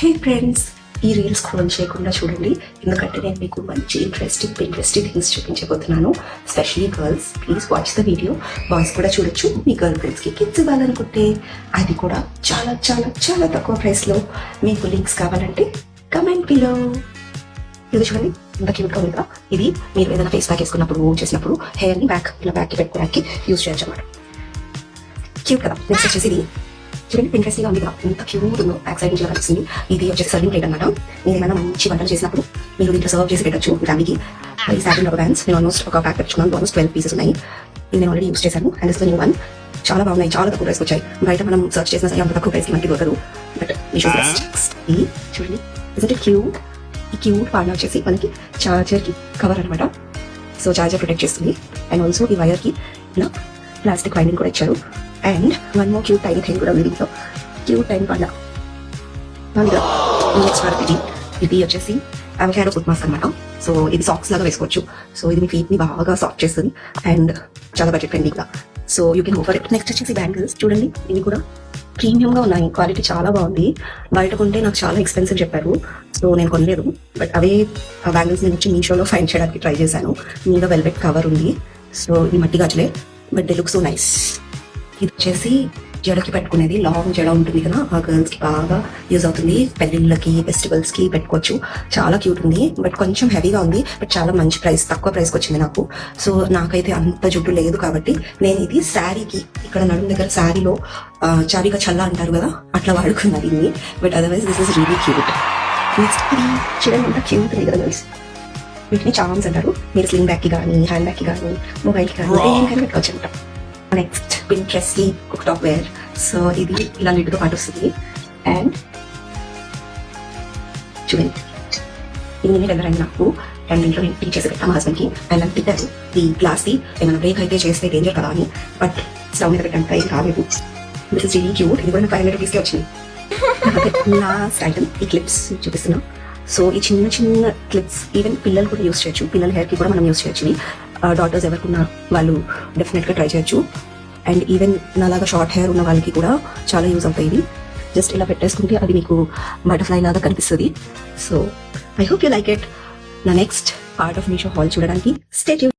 హే friends, ఈ reels scroll చేయకుండా చూడండి, ఎందుకంటే నేను మీకు మంచి ఇంట్రెస్టింగ్ థింగ్స్ చూపించబోతున్నాను. Especially girls, please watch the video. Boys కూడా చూడొచ్చు. మీ గర్ల్ ఫ్రెండ్స్కి కిడ్స్ ఇవ్వాలనుకుంటే అది కూడా చాలా చాలా చాలా తక్కువ ప్రైస్లో. మీకు లింక్స్ కావాలంటే కమెంట్ బిలో. ఇది చూడండి, ఇంత క్యూట్గా ఉంది కదా. ఇది మీరు ఏదైనా ఫేస్ ప్యాక్ వేసుకున్నప్పుడు చేసినప్పుడు హెయిర్ని ఇలా బ్యాక్కి పెట్టుకోవడానికి యూజ్ చేయొచ్చు అన్నమాట. క్యూట్ కదా. నెక్స్ట్ వచ్చేసి ఇది చూడండి, ఇంట్రెస్టింగ్ గా ఉంది కదా, ఎంత క్యూట్ ఉందో. బ్యాక్ సైడ్ నుంచి కనిపిస్తుంది. ఇది వచ్చేసి సర్వింగ్ ప్లేట్ అనమాట. మీరు ఏమైనా మంచి వంటలు చేసినప్పుడు మీరు దీంట్లో సర్వ్ చేసి పెట్టచ్చు మీ ఫ్యామిలీకి. ఈ సాటిన్ రబ్బర్ బ్యాండ్స్ నేను ఆల్మోస్ట్ ఒక ప్యాక్ తెచ్చుకున్నాను. ఆల్మోస్ట్ 12 పీసెస్ ఉన్నాయి. ఇది నేను ఆల్రెడీ యూస్ చేశాను. And new one. చాలా బాగున్నాయి, చాలా తక్కువ ప్రైస్కి వచ్చాయి. బయట మనం సర్చ్ చేసినా సరే అంత తక్కువ ప్రైస్కి మనకి దొరకదు. బట్ ఇది చూడండి, ఇట్ క్యూట్. ఈ క్యూట్ పార్ట్నర్ వచ్చేసి మనకి చార్జర్ కి కవర్ అనమాట. సో చార్జర్ ప్రొటెక్ట్ చేస్తుంది. అండ్ ఆల్సో ఈ వైర్ కి ఇలా ప్లాస్టిక్ వైరింగ్ కూడా ఇచ్చారు. And one more cute tiny thing కూడా ఉంది దీంట్లో. క్యూట్ టైం పండ ఇది వచ్చేసి అవకాడో ఫుట్ మాస్క్ అనమాట. సో ఇది సాక్స్ లాగా వేసుకోవచ్చు. సో ఇది మీ ఫీట్ ని బాగా సాఫ్ట్ చేస్తుంది అండ్ చాలా బడ్జెట్ ఫ్రెండ్లీ కూడా. So you can go for it. Next వచ్చేసి బ్యాంగిల్స్ చూడండి, ఇవి కూడా ప్రీమియం గా ఉన్నాయి. క్వాలిటీ చాలా బాగుంది. బయట కొంటే నాకు చాలా ఎక్స్పెన్సివ్ చెప్పారు, సో నేను కొనలేదు. బట్ అవే బ్యాంగిల్స్ నేను వచ్చి మీషోలో ఫైండ్ చేయడానికి ట్రై చేశాను. మీద వెల్వెట్ కవర్ ఉంది. సో ఇది మట్టి గాజులే, but they look so nice. ఇది వచ్చేసి జడకి పెట్టుకునేది. లాంగ్ జడ ఉంటుంది కదా, ఆ గర్ల్స్ కి బాగా యూజ్ అవుతుంది. పెళ్లిళ్ళకి, ఫెస్టివల్స్ కి పెట్టుకోవచ్చు. చాలా క్యూట్ ఉంది, బట్ కొంచెం హెవీగా ఉంది. బట్ చాలా మంచి ప్రైస్, తక్కువ ప్రైస్కి వచ్చింది నాకు. సో నాకైతే అంత జుట్టు లేదు కాబట్టి నేను ఇది శారీకి, ఇక్కడ నడుము దగ్గర శారీలో చారిగా చల్ల అంటారు కదా, అట్లా వాడుకున్నాను ఇది. But otherwise this is really cute. Next ఇది చూడండి, అంత క్యూట్ ఉంది కదా గర్ల్స్. వీటిని చామ్స్ అంటారు. మీరు స్లింగ్ బ్యాగ్ కి కానీ, హ్యాండ్ బ్యాగ్ కి కానీ, మొబైల్ కి కానీ ఏం పెట్టుకోవచ్చు అనమాట. నెక్స్ట్ పింట్రెస్ట్లీ కుక్ టాప్ వేర్. సో ఇది ఇలా లిడ్తో పాటు వస్తుంది. అండ్ చూడండి, ఇది నేను దగ్గర నాకు అండ్ ఇంట్లో నేను టీచ్ చేసి పెట్టాను మా హస్బెండ్ కి. అండ్ నాకు తిట్టారు ఈ గ్లాస్ ది ఏమైనా బ్రేక్ అయితే చేస్తే డేంజర్ కదా అని. బట్ స్టవ్ మీద పెట్టాను, ఏం కాలేదు. This is really cute. ఇది కూడా 500 రూపీస్కి వచ్చింది. లాస్ట్ ఐటమ్ ఈ క్లిప్స్ చూపిస్తున్నా. సో ఈ చిన్న చిన్న క్లిప్స్ ఈవెన్ పిల్లలు కూడా యూస్ చేయొచ్చు. పిల్లల హెయిర్ కి కూడా మనం యూస్ చేయొచ్చు. డాటర్స్ ఎవరికున్నా వాళ్ళు డెఫినెట్ గా ట్రై చేయొచ్చు. అండ్ ఈవెన్ నాలాగా షార్ట్ హెయిర్ ఉన్న వాళ్ళకి కూడా చాలా యూజ్ అవుతాయి ఇవి. జస్ట్ ఇలా పెట్టేసుకుంటే అది మీకు బటర్ఫ్లై లాగా కనిపిస్తుంది. So I hope you like it. నా next part of Meesho haul చూడడానికి స్టే ట్యూన్.